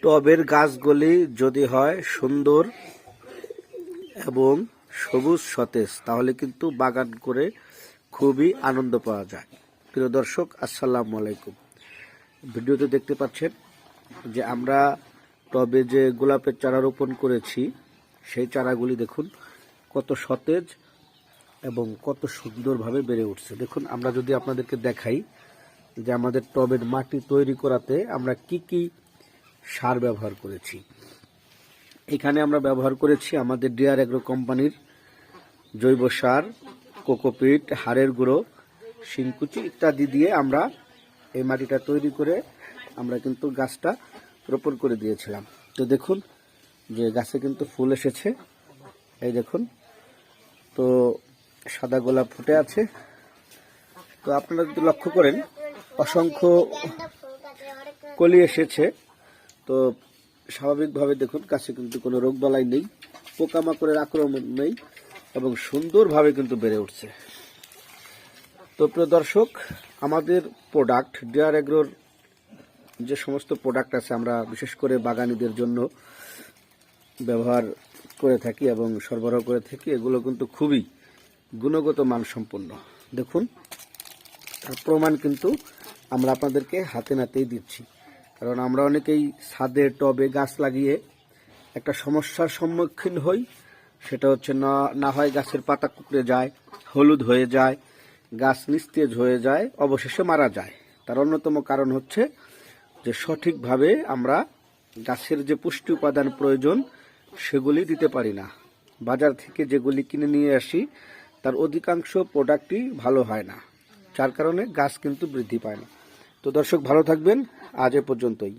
টবের গাছগুলি যদি হয় সুন্দর এবং সবুজ সতেজ, তাহলে কিন্তু বাগান করে খুবই আনন্দ পাওয়া যায়। প্রিয় দর্শক, আসসালামু আলাইকুম। ভিডিওতে দেখতে পাচ্ছেন যে আমরা টবে যে গোলাপের চারা রোপণ করেছি, সেই চারাগুলি দেখুন কত সতেজ এবং কত সুন্দরভাবে বেড়ে উঠছে। দেখুন, আমরা যদি আপনাদেরকে দেখাই যে আমাদের টবের মাটি তৈরি করাতে আমরা কি কি সার ব্যবহার করেছি। এখানে আমরা ব্যবহার করেছি আমাদের ডিআর এগ্রো কোম্পানির জৈব সার, কোকোপিট, হাড়ের গুঁড়ো, শিংকুচি ইত্যাদি দিয়ে আমরা এই মাটিটা তৈরি করে আমরা কিন্তু গাছটা রোপণ করে দিয়েছিলাম। তো দেখুন যে গাছে কিন্তু ফুল এসেছে, এই দেখুন, তো সাদা গোলাপ ফুটে আছে। তো আপনারা যদি লক্ষ্য করেন অসংখ্য কলি এসেছে। তো স্বাভাবিকভাবে দেখুন গাছে কিন্তু কোনো রোগবালাই নেই, পোকামাকড়ের আক্রমণ নেই এবং সুন্দরভাবে কিন্তু বেড়ে উঠছে। তো প্রিয় দর্শক, আমাদের প্রোডাক্ট ডিআর এগ্রোর যে সমস্ত প্রোডাক্ট আছে আমরা বিশেষ করে বাগানীদের জন্য ব্যবহার করে থাকি এবং সরবরাহ করে থাকি, এগুলো কিন্তু খুবই গুণগত মানসম্পন্ন। দেখুন, তার প্রমাণ কিন্তু আমরা আপনাদেরকে হাতে নাতেই দিচ্ছি। কারণ আমরা অনেকেই ছাদে টবে গাছ লাগিয়ে একটা সমস্যার সম্মুখীন হই, সেটা হচ্ছে না হয় গাছের পাতা কুঁকড়ে যায়, হলুদ হয়ে যায়, গাছ নিস্তেজ হয়ে যায়, অবশেষে মারা যায়। তার অন্যতম কারণ হচ্ছে যে সঠিকভাবে আমরা গাছের যে পুষ্টি উপাদান প্রয়োজন সেগুলি দিতে পারি না। বাজার থেকে যেগুলি কিনে নিয়ে আসি তার অধিকাংশ প্রোডাক্টই ভালো হয় না, যার কারণে গাছ কিন্তু বৃদ্ধি পায় না। তো দর্শক, ভালো থাকবেন, আজ এ পর্যন্তই।